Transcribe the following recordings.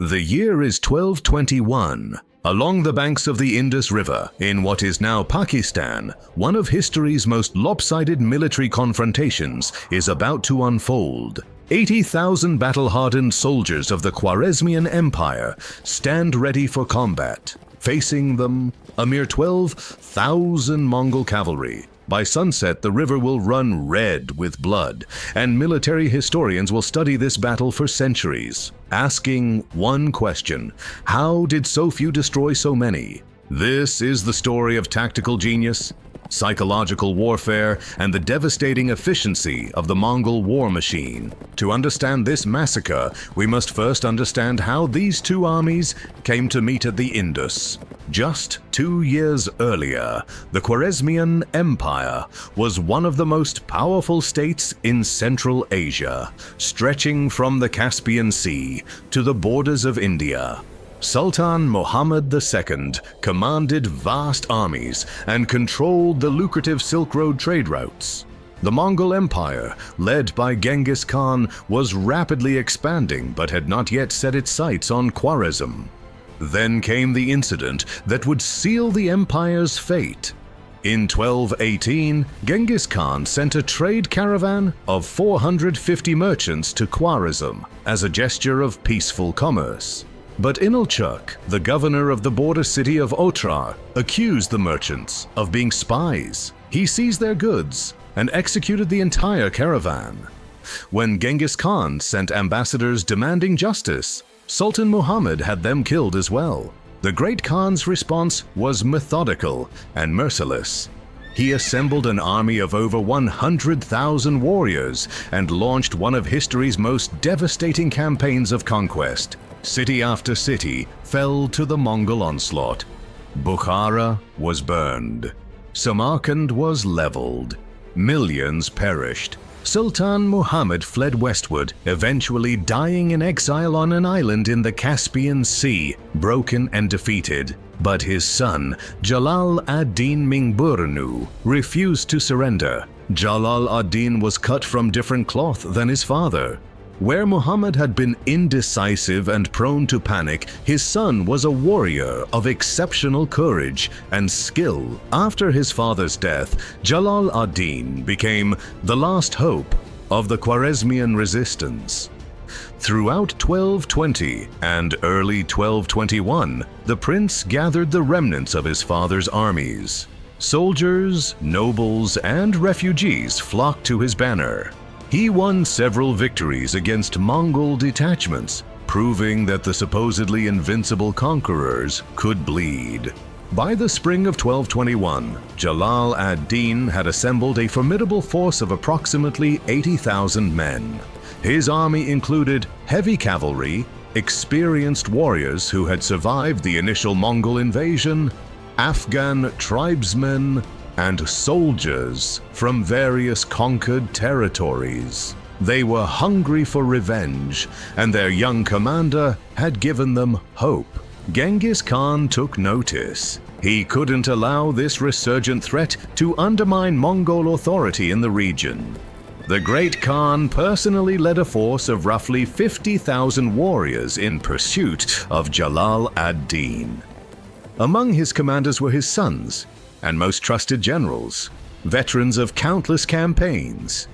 The year is 1221. Along the banks of the Indus River, in what is now Pakistan, one of history's most lopsided military confrontations is about to unfold. 80,000 battle-hardened soldiers of the Khwarezmian Empire stand ready for combat. Facing them, a mere 12,000 Mongol cavalry. By sunset, the river will run red with blood, and military historians will study this battle for centuries, asking one question: how did so few destroy so many? This is the story of tactical genius, psychological warfare, and the devastating efficiency of the Mongol war machine. To understand this massacre, we must first understand how these two armies came to meet at the Indus. Just 2 years earlier, the Khwarezmian Empire was one of the most powerful states in Central Asia, stretching from the Caspian Sea to the borders of India. Sultan Muhammad II commanded vast armies and controlled the lucrative Silk Road trade routes. The Mongol Empire, led by Genghis Khan, was rapidly expanding but had not yet set its sights on Khwarezm. Then came the incident that would seal the empire's fate. In 1218, Genghis Khan sent a trade caravan of 450 merchants to Khwarezm as a gesture of peaceful commerce. But Inalchuk, the governor of the border city of Otrar, accused the merchants of being spies. He seized their goods and executed the entire caravan. When Genghis Khan sent ambassadors demanding justice, Sultan Muhammad had them killed as well. The Great Khan's response was methodical and merciless. He assembled an army of over 100,000 warriors and launched one of history's most devastating campaigns of conquest. City after city fell to the Mongol onslaught. Bukhara was burned. Samarkand was leveled. Millions perished. Sultan Muhammad fled westward, eventually dying in exile on an island in the Caspian Sea, broken and defeated. But his son, Jalal ad-Din Mingburnu, refused to surrender. Jalal ad-Din was cut from different cloth than his father. Where Muhammad had been indecisive and prone to panic, his son was a warrior of exceptional courage and skill. After his father's death, Jalal ad-Din became the last hope of the Khwarezmian resistance. Throughout 1220 and early 1221, the prince gathered the remnants of his father's armies. Soldiers, nobles, and refugees flocked to his banner. He won several victories against Mongol detachments, proving that the supposedly invincible conquerors could bleed. By the spring of 1221, Jalal ad-Din had assembled a formidable force of approximately 80,000 men. His army included heavy cavalry, experienced warriors who had survived the initial Mongol invasion, Afghan tribesmen, and soldiers from various conquered territories. They were hungry for revenge, and their young commander had given them hope. Genghis Khan took notice. He couldn't allow this resurgent threat to undermine Mongol authority in the region. The Great Khan personally led a force of roughly 50,000 warriors in pursuit of Jalal ad-Din. Among his commanders were his sons and most trusted generals, veterans of countless campaigns.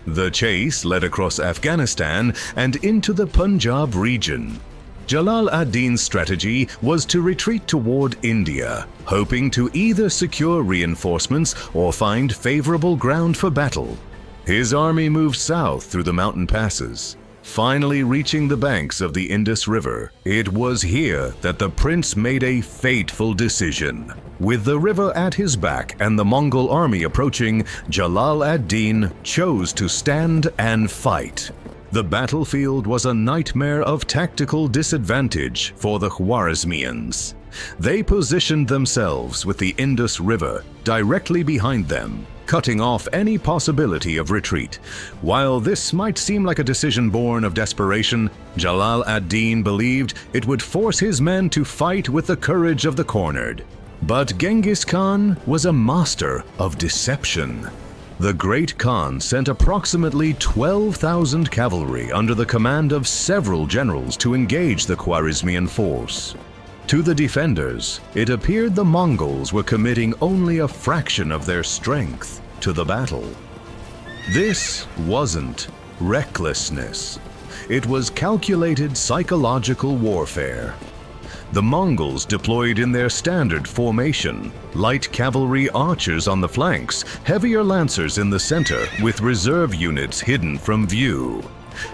The chase led across Afghanistan and into the Punjab region. Jalal ad-Din's strategy was to retreat toward India, hoping to either secure reinforcements or find favorable ground for battle. His army moved south through the mountain passes, finally reaching the banks of the Indus River. It was here that the prince made a fateful decision. With the river at his back and the Mongol army approaching, Jalal ad-Din chose to stand and fight. The battlefield was a nightmare of tactical disadvantage for the Khwarezmians. They positioned themselves with the Indus River directly behind them, cutting off any possibility of retreat. While this might seem like a decision born of desperation, Jalal ad-Din believed it would force his men to fight with the courage of the cornered. But Genghis Khan was a master of deception. The Great Khan sent approximately 12,000 cavalry under the command of several generals to engage the Khwarezmian force. To the defenders, it appeared the Mongols were committing only a fraction of their strength to the battle. This wasn't recklessness. It was calculated psychological warfare. The Mongols deployed in their standard formation, light cavalry archers on the flanks, heavier lancers in the center, with reserve units hidden from view.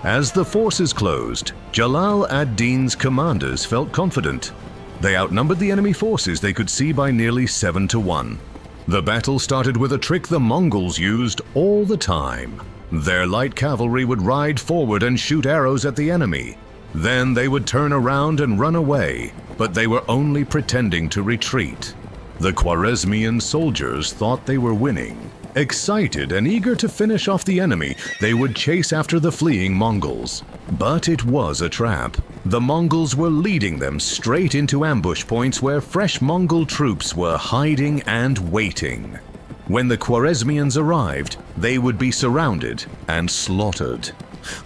As the forces closed, Jalal ad-Din's commanders felt confident. They outnumbered the enemy forces they could see by nearly 7 to 1. The battle started with a trick the Mongols used all the time. Their light cavalry would ride forward and shoot arrows at the enemy. Then they would turn around and run away, but they were only pretending to retreat. The Khwarezmian soldiers thought they were winning. Excited and eager to finish off the enemy, they would chase after the fleeing Mongols. But it was a trap. The Mongols were leading them straight into ambush points where fresh Mongol troops were hiding and waiting. When the Khwarezmians arrived, they would be surrounded and slaughtered.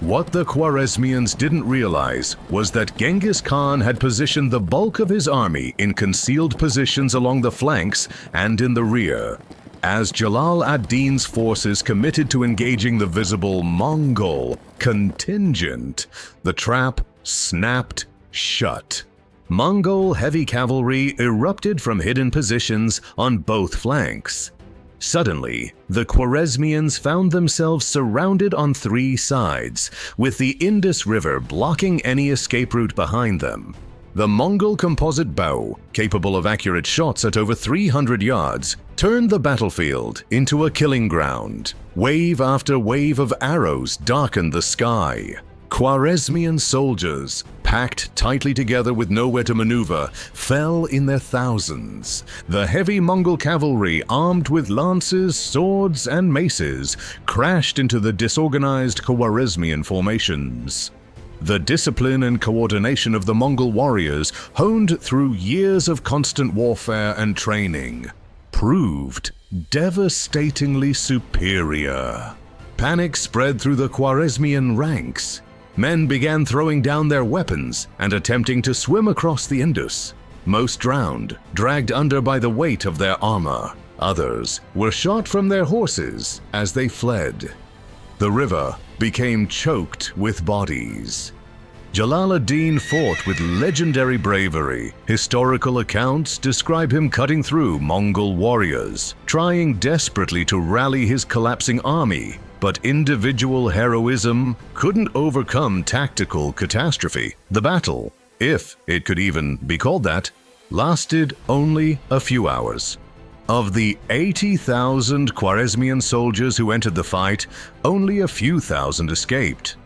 What the Khwarezmians didn't realize was that Genghis Khan had positioned the bulk of his army in concealed positions along the flanks and in the rear. As Jalal ad-Din's forces committed to engaging the visible Mongol contingent, the trap snapped shut. Mongol heavy cavalry erupted from hidden positions on both flanks. Suddenly, the Khwarezmians found themselves surrounded on 3 sides, with the Indus River blocking any escape route behind them. The Mongol composite bow, capable of accurate shots at over 300 yards, turned the battlefield into a killing ground. Wave after wave of arrows darkened the sky. Khwarezmian soldiers, packed tightly together with nowhere to maneuver, fell in their thousands. The heavy Mongol cavalry, armed with lances, swords, and maces, crashed into the disorganized Khwarezmian formations. The discipline and coordination of the Mongol warriors, honed through years of constant warfare and training, proved devastatingly superior. Panic spread through the Khwarezmian ranks. Men began throwing down their weapons and attempting to swim across the Indus. Most drowned, dragged under by the weight of their armor. Others were shot from their horses as they fled. The river became choked with bodies. Jalal ad-Din fought with legendary bravery. Historical accounts describe him cutting through Mongol warriors, trying desperately to rally his collapsing army. But individual heroism couldn't overcome tactical catastrophe. The battle, if it could even be called that, lasted only a few hours. Of the 80,000 Khwarezmian soldiers who entered the fight, only a few thousand escaped.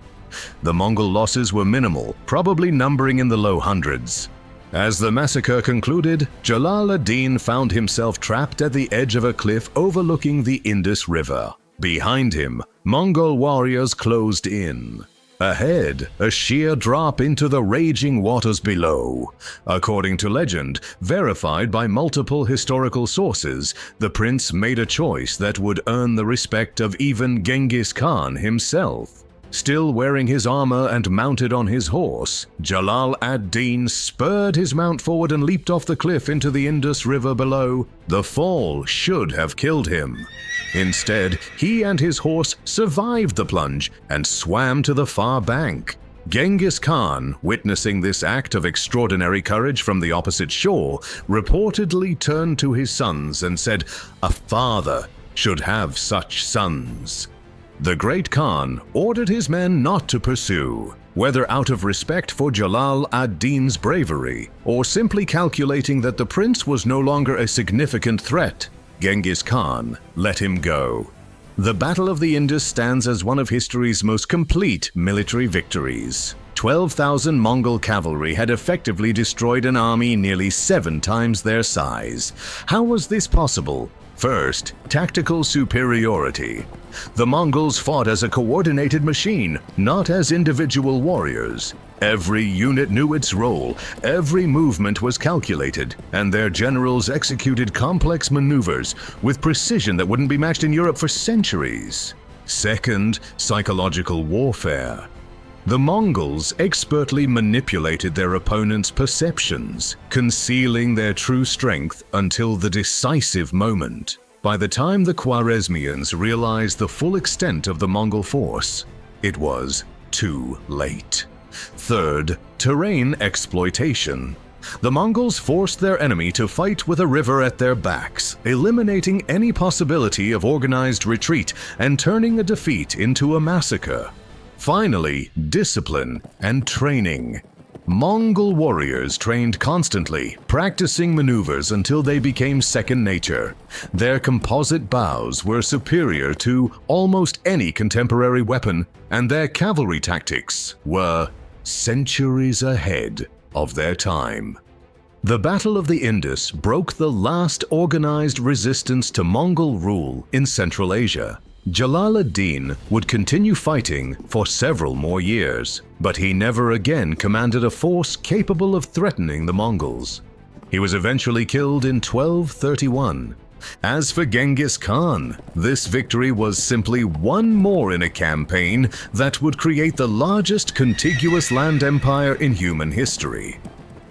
The Mongol losses were minimal, probably numbering in the low hundreds. As the massacre concluded, Jalal ad-Din found himself trapped at the edge of a cliff overlooking the Indus River. Behind him, Mongol warriors closed in. Ahead, a sheer drop into the raging waters below. According to legend, verified by multiple historical sources, the prince made a choice that would earn the respect of even Genghis Khan himself. Still wearing his armor and mounted on his horse, Jalal ad-Din spurred his mount forward and leaped off the cliff into the Indus River below. The fall should have killed him. Instead, he and his horse survived the plunge and swam to the far bank. Genghis Khan, witnessing this act of extraordinary courage from the opposite shore, reportedly turned to his sons and said, "A father should have such sons." The Great Khan ordered his men not to pursue, whether out of respect for Jalal ad-Din's bravery or simply calculating that the prince was no longer a significant threat. Genghis Khan let him go. The Battle of the Indus stands as one of history's most complete military victories. 12,000 Mongol cavalry had effectively destroyed an army nearly 7 times their size. How was this possible? First, tactical superiority. The Mongols fought as a coordinated machine, not as individual warriors. Every unit knew its role, every movement was calculated, and their generals executed complex maneuvers with precision that wouldn't be matched in Europe for centuries. Second, psychological warfare. The Mongols expertly manipulated their opponents' perceptions, concealing their true strength until the decisive moment. By the time the Khwarezmians realized the full extent of the Mongol force, it was too late. Third, terrain exploitation. The Mongols forced their enemy to fight with a river at their backs, eliminating any possibility of organized retreat and turning a defeat into a massacre. Finally, discipline and training. Mongol warriors trained constantly, practicing maneuvers until they became second nature. Their composite bows were superior to almost any contemporary weapon, and their cavalry tactics were centuries ahead of their time. The Battle of the Indus broke the last organized resistance to Mongol rule in Central Asia. Jalal ad-Din would continue fighting for several more years, but he never again commanded a force capable of threatening the Mongols. He was eventually killed in 1231. As for Genghis Khan, this victory was simply one more in a campaign that would create the largest contiguous land empire in human history.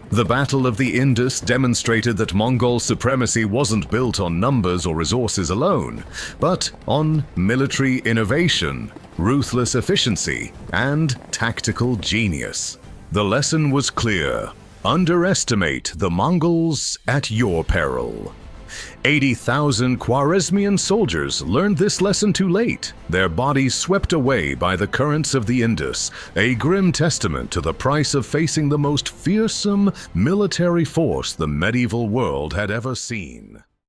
The Battle of the Indus demonstrated that Mongol supremacy wasn't built on numbers or resources alone, but on military innovation, ruthless efficiency, and tactical genius. The lesson was clear: underestimate the Mongols at your peril. 80,000 Khwarezmian soldiers learned this lesson too late, their bodies swept away by the currents of the Indus, a grim testament to the price of facing the most fearsome military force the medieval world had ever seen.